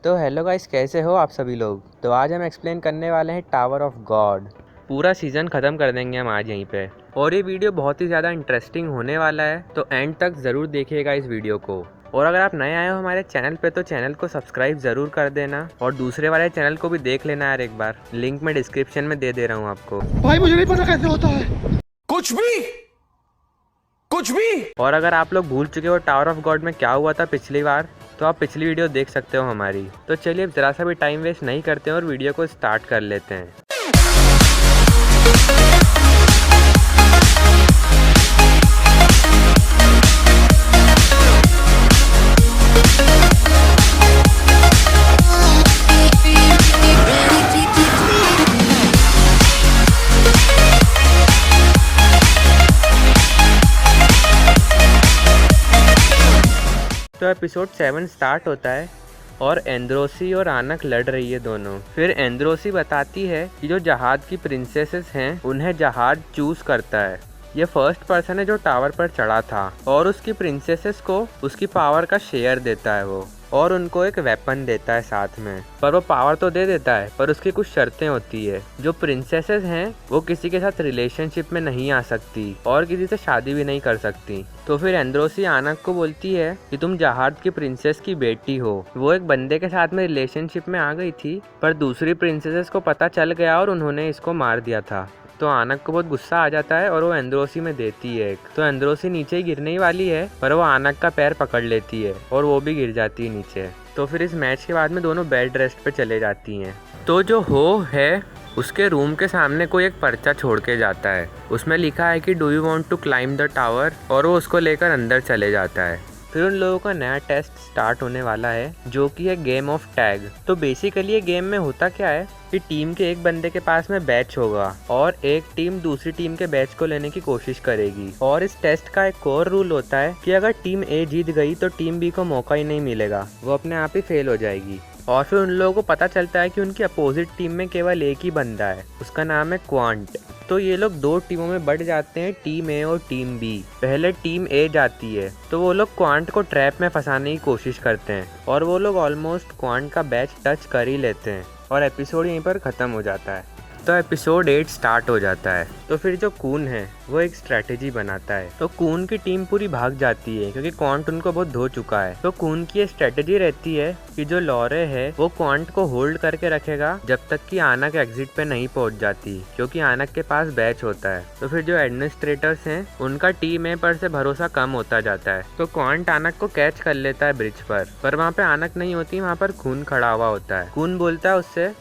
तो hello guys, कैसे हो आप सभी लोग। तो आज हम एक्सप्लेन करने वाले हैं टावर ऑफ गॉड। पूरा सीज़न ख़त्म कर देंगे हम आज यहीं पे। और ये वीडियो बहुत ही ज़्यादा इंटरेस्टिंग होने वाला है, तो एंड तक ज़रूर देखिएगा इस वीडियो को। और अगर आप नए आए हो हमारे चैनल पे तो चैनल को सब्सक्राइब ज़रूर कर देना, और दूसरे वाले चैनल को भी देख लेना यार एक बार। लिंक मैं डिस्क्रिप्शन में दे रहा हूँ आपको। भाई मुझे नहीं पता कैसे होता है कुछ भी। और अगर आप लोग भूल चुके हो टावर ऑफ गॉड में क्या हुआ था पिछली बार, तो आप पिछली वीडियो देख सकते हो हमारी। तो चलिए अब ज़रा सा भी टाइम वेस्ट नहीं करते हैं और वीडियो को स्टार्ट कर लेते हैं। तो एपिसोड 7 स्टार्ट होता है और एंद्रोसी और आनक लड़ रही है दोनों। फिर एंद्रोसी बताती है कि जो जहाज की प्रिंसेसेस हैं उन्हें जहाज चूज करता है। ये फर्स्ट पर्सन है जो टावर पर चढ़ा था और उसकी प्रिंसेसेस को उसकी पावर का शेयर देता है वो, और उनको एक वेपन देता है साथ में। पर वो पावर तो दे देता है पर उसकी कुछ शर्तें होती है। जो प्रिंसेसेस हैं वो किसी के साथ रिलेशनशिप में नहीं आ सकती और किसी से शादी भी नहीं कर सकती। तो फिर एंद्रोसी आनक को बोलती है कि तुम जहाज की प्रिंसेस की बेटी हो। वो एक बंदे के साथ में रिलेशनशिप में आ गई थी, पर दूसरी प्रिंसेसेस को पता चल गया और उन्होंने इसको मार दिया था। तो आनक को बहुत गुस्सा आ जाता है और वो एंद्रोसी में देती है एक। तो एंद्रोसी नीचे ही गिरने ही वाली है, पर वो आनक का पैर पकड़ लेती है और वो भी गिर जाती है नीचे। तो फिर इस मैच के बाद में दोनों बेड रेस्ट पे चले जाती हैं। तो जो हो है उसके रूम के सामने कोई एक पर्चा छोड़ के जाता है। उसमें लिखा है कि do you want to climb the tower, और वो उसको लेकर अंदर चले जाता है। फिर उन लोगों का नया टेस्ट स्टार्ट होने वाला है जो कि है गेम ऑफ टैग। तो बेसिकली ये गेम में होता क्या है कि टीम के एक बंदे के पास में बैच होगा और एक टीम दूसरी टीम के बैच को लेने की कोशिश करेगी। और इस टेस्ट का एक और रूल होता है कि अगर टीम ए जीत गई तो टीम बी को मौका ही नहीं मिलेगा, वो अपने आप ही फेल हो जाएगी। और फिर उन लोगों को पता चलता है कि उनकी अपोजिट टीम में केवल एक ही बंदा है, उसका नाम है क्वांट। तो ये लोग दो टीमों में बढ़ जाते हैं, टीम ए और टीम बी। पहले टीम ए जाती है तो वो लोग क्वांट को ट्रैप में फंसाने की कोशिश करते हैं और वो लोग ऑलमोस्ट क्वांट का बैच टच कर ही लेते हैं और एपिसोड यहीं पर ख़त्म हो जाता है। तो एपिसोड 8 स्टार्ट हो जाता है। तो फिर जो कून है वो एक स्ट्रेटेजी बनाता है। तो कून की टीम पूरी भाग जाती है क्योंकि क्वांट उनको बहुत धो चुका है। तो कून की ये स्ट्रेटेजी रहती है कि जो लॉरे है वो क्वांट को होल्ड करके रखेगा जब तक कि आनक एग्जिट पे नहीं पहुंच जाती, क्योंकि आनक के पास बैच होता है। तो फिर जो एडमिनिस्ट्रेटर्स हैं उनका टीम ए पर से भरोसा कम होता जाता है। तो क्वांट आनक को कैच कर लेता है ब्रिज पर वहाँ पे आनक नहीं होती, वहाँ पर खून खड़ा हुआ होता है। खून बोलता है उससे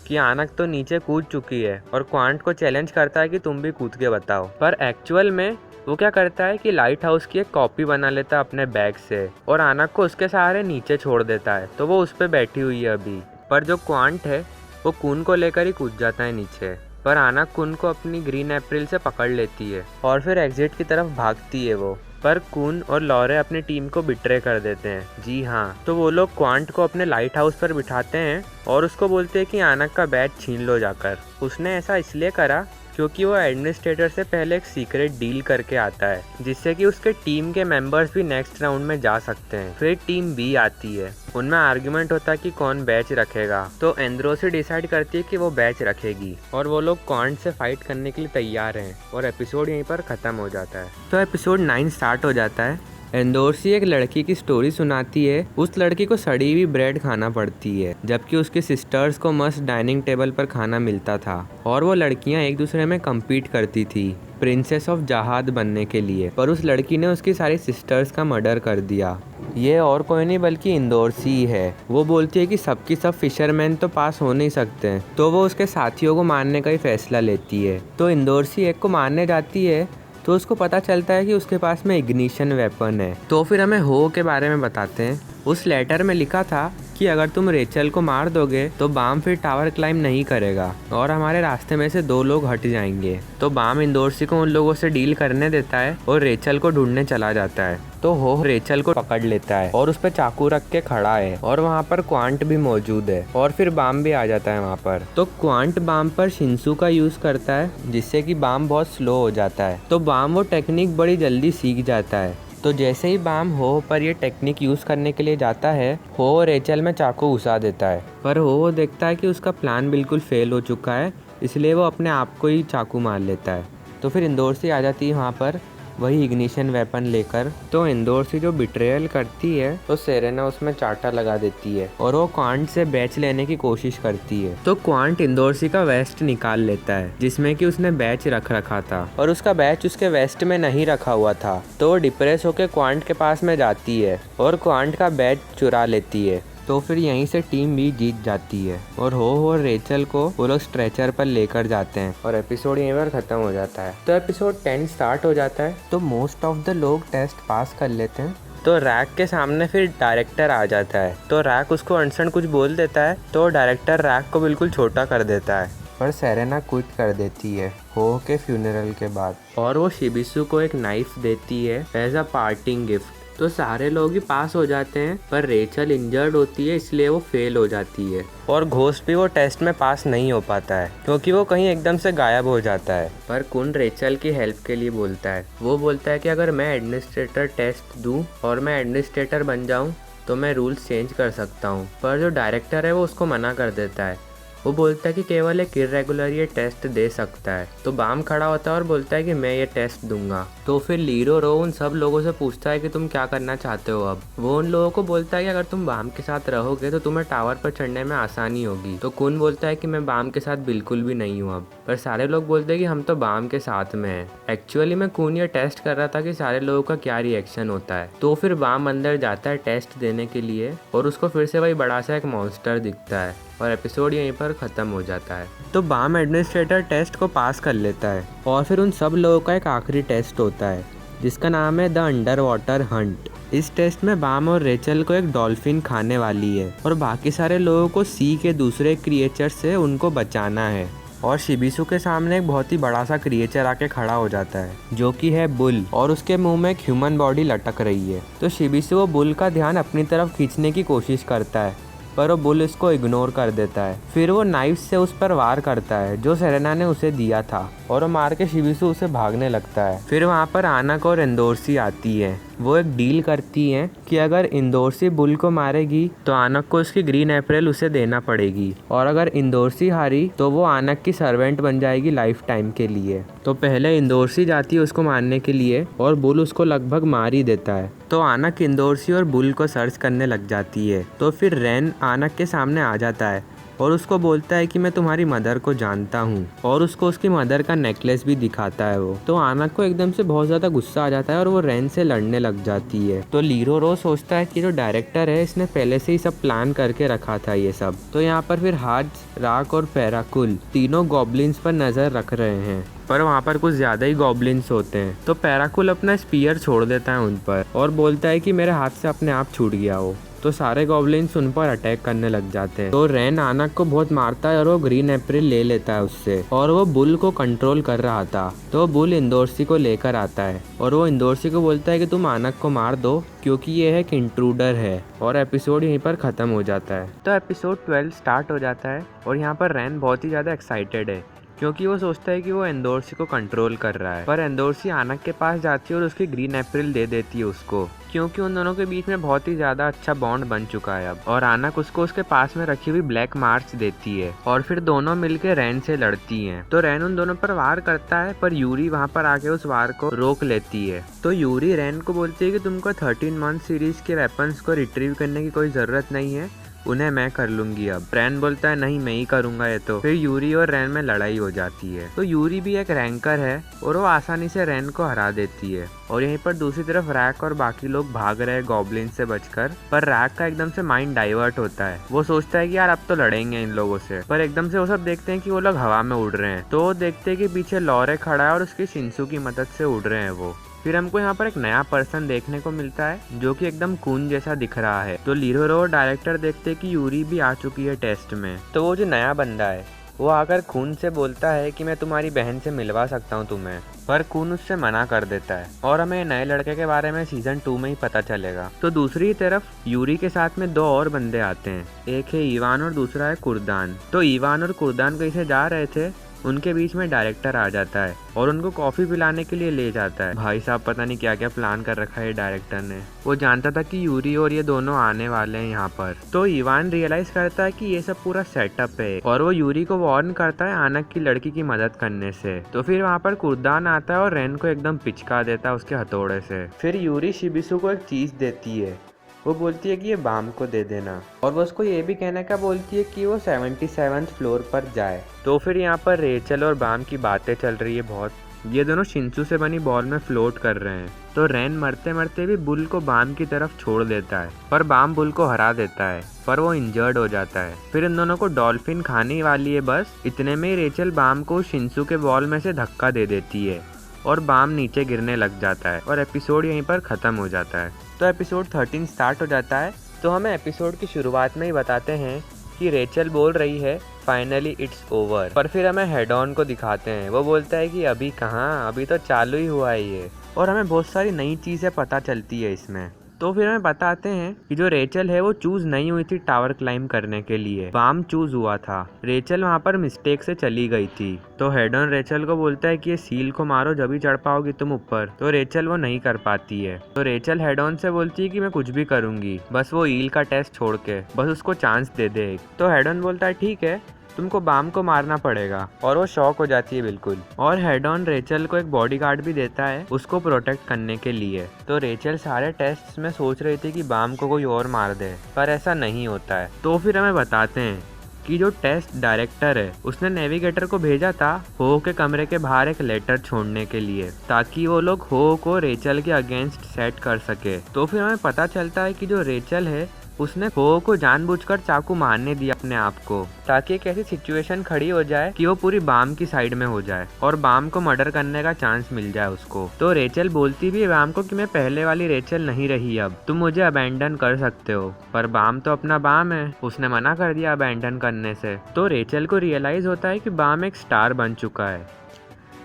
कि आनक तो नीचे कूद चुकी है और क्वांट को चैलेंज करता है कि तुम भी कूद के बताओ। पर एक्चुअल में वो क्या करता है कि लाइट हाउस की एक कॉपी बना लेता है अपने बैग से और आनक को उसके सहारे नीचे छोड़ देता है। तो वो उस पर बैठी हुई है अभी। पर जो क्वांट है वो खून को लेकर ही कूद जाता है नीचे, पर आनक खून को अपनी ग्रीन अप्रैल से पकड़ लेती है और फिर एग्जिट की तरफ भागती है वो। पर कून और लॉरे अपनी टीम को बिट्रे कर देते हैं। जी हाँ, तो वो लोग क्वांट को अपने लाइट हाउस पर बिठाते हैं और उसको बोलते हैं कि आनक का बैच छीन लो जाकर। उसने ऐसा इसलिए करा क्योंकि वो एडमिनिस्ट्रेटर से पहले एक सीक्रेट डील करके आता है जिससे कि उसके टीम के मेंबर्स भी नेक्स्ट राउंड में जा सकते हैं। फिर टीम बी आती है, उनमें आर्ग्यूमेंट होता है कि कौन बैच रखेगा। तो एंद्रोसी डिसाइड करती है कि वो बैच रखेगी और वो लोग क्वांट से फाइट करने के लिए तैयार हैं और एपिसोड यहीं पर ख़त्म हो जाता है। तो एपिसोड 9 स्टार्ट हो जाता है। एंदोर्सी एक लड़की की स्टोरी सुनाती है। उस लड़की को सड़ी हुई ब्रेड खाना पड़ती है जबकि उसके सिस्टर्स को मस्त डाइनिंग टेबल पर खाना मिलता था और वो लड़कियां एक दूसरे में कम्पीट करती थी प्रिंसेस ऑफ जहाद बनने के लिए। पर उस लड़की ने उसकी सारी सिस्टर्स का मर्डर कर दिया। ये और कोई नहीं बल्कि इंदोर्सी ही है। वो बोलती है कि सबकी सब फिशरमैन तो पास हो नहीं सकते हैं, तो वो उसके साथियों को मारने का ही फैसला लेती है। तो इंदोर्सी एक को मारने जाती है तो उसको पता चलता है कि उसके पास में इग्निशन वेपन है। तो फिर हमें हो के बारे में बताते हैं। उस लेटर में लिखा था कि अगर तुम रेचल को मार दोगे तो बाम फिर टावर क्लाइंब नहीं करेगा और हमारे रास्ते में से 2 लोग हट जाएंगे। तो बाम इंदोर्सी को उन लोगों से डील करने देता है और रेचल को ढूंढने चला जाता है। तो हो रेचल को पकड़ लेता है और उस पर चाकू रख के खड़ा है और वहाँ पर क्वांट भी मौजूद है और फिर बाम भी आ जाता है वहाँ पर। तो क्वांट बाम पर शिंसू का यूज करता है जिससे कि बाम बहुत स्लो हो जाता है। तो बाम वो टेक्निक बड़ी जल्दी सीख जाता है। तो जैसे ही बाम हो पर ये टेक्निक यूज़ करने के लिए जाता है, हो रेचल में चाकू घुसा देता है, पर हो देखता है कि उसका प्लान बिल्कुल फेल हो चुका है, इसलिए वो अपने आप को ही चाकू मार लेता है। तो फिर इंदौरसी आ जाती है वहाँ पर वही इग्निशन वेपन लेकर। तो इंदौरसी जो बिट्रेयल करती है तो सेरेना उसमें चाटा लगा देती है और वो क्वांट से बैच लेने की कोशिश करती है। तो क्वांट इंदौरसी का वेस्ट निकाल लेता है जिसमें कि उसने बैच रख रखा था और उसका बैच उसके वेस्ट में नहीं रखा हुआ था। तो वो डिप्रेस होकर क्वांट के पास में जाती है और क्वांट का बैच चुरा लेती है। तो फिर यहीं से टीम भी जीत जाती है और हो और रेचल को वो लोग स्ट्रेचर पर लेकर जाते हैं और एपिसोड यहीं पर ख़त्म हो जाता है। तो एपिसोड 10 स्टार्ट हो जाता है। तो मोस्ट ऑफ द लोग टेस्ट पास कर लेते हैं। तो रैक के सामने फिर डायरेक्टर आ जाता है। तो रैक उसको अनसन कुछ बोल देता है तो डायरेक्टर रैक को बिल्कुल छोटा कर देता है, पर सेरेना क्विट कर देती है हो के फ्यूनरल के बाद और वो शिबिसु को एक नाइफ देती है एज अ पार्टिंग गिफ्ट। तो सारे लोग ही पास हो जाते हैं पर रेचल इंजर्ड होती है इसलिए वो फेल हो जाती है और घोस्ट भी वो टेस्ट में पास नहीं हो पाता है क्योंकि वो कहीं एकदम से गायब हो जाता है। पर कुन रेचल की हेल्प के लिए बोलता है। वो बोलता है कि अगर मैं एडमिनिस्ट्रेटर टेस्ट दूं और मैं एडमिनिस्ट्रेटर बन जाऊं तो मैं रूल्स चेंज कर सकता हूं, पर जो डायरेक्टर है वो उसको मना कर देता है। वो बोलता है कि केवल एक इर्रेगुलर ये टेस्ट दे सकता है। तो बाम खड़ा होता है और बोलता है कि मैं ये टेस्ट दूंगा। तो फिर लीरो रो उन सब लोगों से पूछता है कि तुम क्या करना चाहते हो। अब वो उन लोगों को बोलता है कि अगर तुम बाम के साथ रहोगे तो तुम्हें टावर पर चढ़ने में आसानी होगी। तो कुन बोलता है कि मैं बाम के साथ बिल्कुल भी नहीं हूँ अब, पर सारे लोग बोलते हैं कि हम तो बाम के साथ में हैं। एक्चुअली में कुन ये टेस्ट कर रहा था कि सारे लोगों का क्या रिएक्शन होता है। तो फिर बाम अंदर जाता है टेस्ट देने के लिए और उसको फिर से वही बड़ा सा एक मॉन्स्टर दिखता है और एपिसोड यहीं पर ख़त्म हो जाता है। तो बाम एडमिनिस्ट्रेटर टेस्ट को पास कर लेता है और फिर उन सब लोगों का एक आखिरी टेस्ट होता है जिसका नाम है द अंडर वाटर हंट। इस टेस्ट में बाम और रेचल को एक डॉल्फिन खाने वाली है और बाकी सारे लोगों को सी के दूसरे क्रिएचर से उनको बचाना है। और शिबिसु के सामने एक बहुत ही बड़ा सा क्रिएचर आके खड़ा हो जाता है जो कि है बुल और उसके मुंह में एक ह्यूमन बॉडी लटक रही है। तो शिबिसु वो बुल का ध्यान अपनी तरफ खींचने की कोशिश करता है पर वो बुल इसको इग्नोर कर देता है। फिर वो नाइफ से उस पर वार करता है जो सेरेना ने उसे दिया था और वो मार के शिबिसु उसे भागने लगता है। फिर वहाँ पर आनक और इंदौरसी आती है। वो एक डील करती हैं कि अगर इंदौरसी बुल को मारेगी तो आनक को उसकी ग्रीन अप्रैल उसे देना पड़ेगी और अगर इंदौरसी हारी तो वो आनक की सर्वेंट बन जाएगी लाइफ टाइम के लिए। तो पहले इंदौरसी जाती है उसको मारने के लिए और बुल उसको लगभग मार ही देता है। तो आनक इंदौरसी और बुल को सर्च करने लग जाती है। तो फिर रैन आनक के सामने आ जाता है और उसको बोलता है कि मैं तुम्हारी मदर को जानता हूँ और उसको उसकी मदर का नेकलेस भी दिखाता है वो। तो आनक को एकदम से बहुत ज़्यादा गुस्सा आ जाता है और वो रैन से लड़ने लग जाती है। तो लीरो रो सोचता है कि जो डायरेक्टर है इसने पहले से ही सब प्लान करके रखा था ये सब। तो यहाँ पर फिर हाज, राक और पैराकुल तीनों गॉब्लिन्स पर नज़र रख रहे हैं पर वहाँ पर कुछ ज़्यादा ही गॉब्लिन्स होते हैं। तो पैराकुल अपना स्पीयर छोड़ देता है उन पर और बोलता है कि मेरे हाथ से अपने आप छूट गया हो। तो सारे गॉब्लिन्स उन पर अटैक करने लग जाते हैं। तो रैन आनक को बहुत मारता है और वो ग्रीन अप्रैल ले लेता है उससे और वो बुल को कंट्रोल कर रहा था। तो बुल इंदौरसी को लेकर आता है और वो इंदौरसी को बोलता है कि तुम आनक को मार दो क्योंकि ये एक इंट्रूडर है और एपिसोड यहीं पर ख़त्म हो जाता है। तो एपिसोड 12 स्टार्ट हो जाता है और यहाँ पर रैन बहुत ही ज़्यादा एक्साइटेड है क्योंकि वो सोचता है कि वो इंदौरसी को कंट्रोल कर रहा है। पर इंदौरसी आनक के पास जाती है और उसकी ग्रीन अप्रैल दे देती है उसको क्योंकि उन दोनों के बीच में बहुत ही ज़्यादा अच्छा बॉन्ड बन चुका है अब। और आनक उसको उसके पास में रखी हुई ब्लैक मार्च देती है और फिर दोनों मिलकर रैन से लड़ती हैं। तो रैन उन दोनों पर वार करता है पर यूरी वहाँ पर आके उस वार को रोक लेती है। तो यूरी रैन को बोलती है कि तुमको 13 मंथ सीरीज के वेपन्स को रिट्रीव करने की कोई ज़रूरत नहीं है, उन्हें मैं कर लूंगी। अब रैन बोलता है नहीं मैं ही करूंगा ये तो। फिर यूरी और रैन में लड़ाई हो जाती है। तो यूरी भी एक रैंकर है और वो आसानी से रैन को हरा देती है। और यहीं पर दूसरी तरफ रैक और बाकी लोग भाग रहे हैं गॉब्लिन से बचकर। पर रैक का एकदम से माइंड डाइवर्ट होता है। वो सोचता है कि यार अब तो लड़ेंगे इन लोगों से, पर एकदम से वो सब देखते हैं कि वो लोग हवा में उड़ रहे हैं। तो वो देखते हैं कि पीछे लॉरे खड़ा है और उसकी शिंसू की मदद से उड़ रहे हैं वो। फिर हमको यहाँ पर एक नया पर्सन देखने को मिलता है जो कि एकदम खून जैसा दिख रहा है। तो लीरो और डायरेक्टर देखते हैं कि यूरी भी आ चुकी है टेस्ट में। तो वो जो नया बंदा है वो आकर खून से बोलता है कि मैं तुम्हारी बहन से मिलवा सकता हूँ तुम्हें, पर खून उससे मना कर देता है और हमें नए लड़के के बारे में सीजन 2 में ही पता चलेगा। तो दूसरी तरफ यूरी के साथ में 2 और बंदे आते हैं, एक है ईवान और दूसरा है कुर्दान। तो ईवान और कुर्दान कहीं से जा रहे थे उनके बीच में डायरेक्टर आ जाता है और उनको कॉफी पिलाने के लिए ले जाता है। भाई साहब पता नहीं क्या क्या प्लान कर रखा है डायरेक्टर ने। वो जानता था कि यूरी और ये दोनों आने वाले हैं यहाँ पर। तो इवान रियलाइज करता है कि ये सब पूरा सेटअप है और वो यूरी को वार्न करता है आनक की लड़की की मदद करने से। तो फिर वहाँ पर कुर्दान आता है और रेन को एकदम पिचका देता है उसके हथौड़े से। फिर यूरी शिबिसु को एक चीज देती है। वो बोलती है कि ये बाम को दे देना और वो उसको ये भी कहने का बोलती है कि वो 77th फ्लोर पर जाए। तो फिर यहाँ पर रेचल और बाम की बातें चल रही है बहुत। ये दोनों शिंसू से बनी बॉल में फ्लोट कर रहे हैं। तो रेन मरते मरते भी बुल को बाम की तरफ छोड़ देता है पर बाम बुल को हरा देता है पर वो इंजर्ड हो जाता है। फिर इन दोनों को डॉल्फिन खाने वाली है। बस इतने में ही रेचल बाम को शिंसू के बॉल में से धक्का दे देती है और बाम नीचे गिरने लग जाता है और एपिसोड यहीं पर ख़त्म हो जाता है। तो एपिसोड 13 स्टार्ट हो जाता है। तो हमें एपिसोड की शुरुआत में ही बताते हैं कि रेचल बोल रही है फाइनली इट्स ओवर। पर फिर हमें हेड ऑन को दिखाते हैं। वो बोलता है कि अभी कहाँ, अभी तो चालू ही हुआ है ये। और हमें बहुत सारी नई चीज़ें पता चलती है इसमें। तो फिर हमें बताते हैं कि जो रेचल है वो चूज नहीं हुई थी टावर क्लाइंब करने के लिए, बाम चूज हुआ था। रेचल वहाँ पर मिस्टेक से चली गई थी। तो हेडन रेचल को बोलता है कि ये सील को मारो जब ही चढ़ पाओगी तुम ऊपर। तो रेचल वो नहीं कर पाती है। तो रेचल हेडन से बोलती है कि मैं कुछ भी करूंगी, बस वो ईल का टेस्ट छोड़ के, बस उसको चांस दे दे। तो हेडन बोलता है ठीक है, तुमको बाम को मारना पड़ेगा। और वो शॉक हो जाती है बिल्कुल। और हेड ऑन रेचल को एक बॉडीगार्ड भी देता है उसको प्रोटेक्ट करने के लिए। तो रेचल सारे टेस्ट्स में सोच रही थी कि बाम को कोई और मार दे, पर ऐसा नहीं होता है। तो फिर हमें बताते हैं कि जो टेस्ट डायरेक्टर है उसने नेविगेटर को भेजा था हो के कमरे के बाहर एक लेटर छोड़ने के लिए, ताकि वो लोग हो को रेचल के अगेंस्ट सेट कर सके। तो फिर हमें पता चलता है कि जो रेचल है उसने हो को जानबूझकर चाकू मारने दिया अपने आप को, ताकि एक ऐसी सिचुएशन खड़ी हो जाए कि वो पूरी बाम की साइड में हो जाए और बाम को मर्डर करने का चांस मिल जाए उसको। तो रेचल बोलती भी है बाम को कि मैं पहले वाली रेचल नहीं रही, अब तुम मुझे अबैंडन कर सकते हो। पर बाम तो अपना बाम है, उसने मना कर दिया अबैंडन करने से। तो रेचल को रियलाइज होता है कि बाम एक स्टार बन चुका है,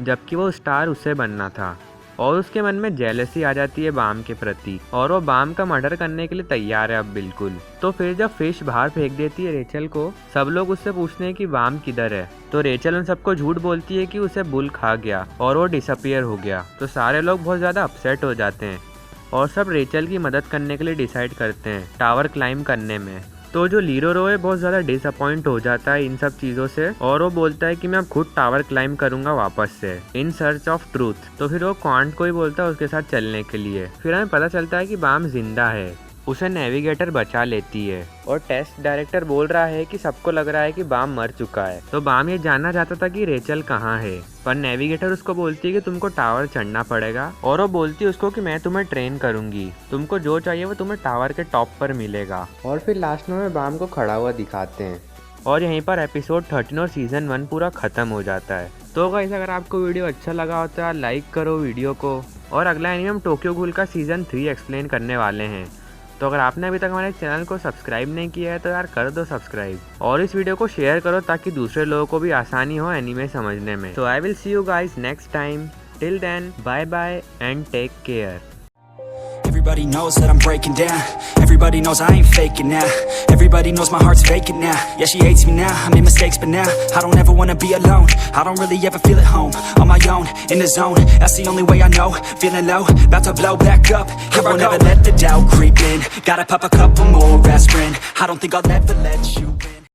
जबकि वो स्टार उसे बनना था। और उसके मन में जेलसी आ जाती है बाम के प्रति और वो बाम का मर्डर करने के लिए तैयार है अब बिल्कुल। तो फिर जब फिश बाहर फेंक देती है रेचल को, सब लोग उससे पूछते हैं कि बाम किधर है। तो रेचल उन सबको झूठ बोलती है कि उसे बुल खा गया और वो डिसअपियर हो गया। तो सारे लोग बहुत ज़्यादा अपसेट हो जाते हैं और सब रेचल की मदद करने के लिए डिसाइड करते हैं टावर क्लाइंब करने में। तो जो लीरोरो है बहुत ज़्यादा डिसअपॉइंट हो जाता है इन सब चीज़ों से और वो बोलता है कि मैं अब खुद टावर क्लाइंब करूंगा वापस से इन सर्च ऑफ ट्रूथ। तो फिर वो क्वांट को ही बोलता है उसके साथ चलने के लिए। फिर हमें पता चलता है कि बाम जिंदा है, उसे नेविगेटर बचा लेती है। और टेस्ट डायरेक्टर बोल रहा है कि सबको लग रहा है कि बाम मर चुका है। तो बाम ये जानना चाहता था कि रेचल कहाँ है, पर नेविगेटर उसको बोलती है कि तुमको टावर चढ़ना पड़ेगा। और वो बोलती है उसको कि मैं तुम्हें ट्रेन करूंगी, तुमको जो चाहिए वो तुम्हें टावर के टॉप पर मिलेगा। और फिर लास्ट में बाम को खड़ा हुआ दिखाते हैं और यहीं पर एपिसोड 13 और सीजन 1 पूरा खत्म हो जाता है। तो गाइस अगर आपको वीडियो अच्छा लगा होता है लाइक करो वीडियो को। और अगला एनीमे हम टोक्यो गूल का सीजन 3 एक्सप्लेन करने वाले हैं। तो अगर आपने अभी तक हमारे चैनल को सब्सक्राइब नहीं किया है तो यार कर दो सब्सक्राइब और इस वीडियो को शेयर करो ताकि दूसरे लोगों को भी आसानी हो एनीमे समझने में। So I will see you guys next time. Till then, bye bye and take care. Everybody knows that I'm breaking down. Everybody knows I ain't faking now. Everybody knows my heart's vacant now. Yeah, she hates me now, I made mistakes but now I don't ever wanna be alone. I don't really ever feel at home. On my own, in the zone, that's the only way I know. Feeling low, about to blow back up. Here I won't ever let the doubt creep in. Gotta pop a couple more aspirin. I don't think I'll ever let you in.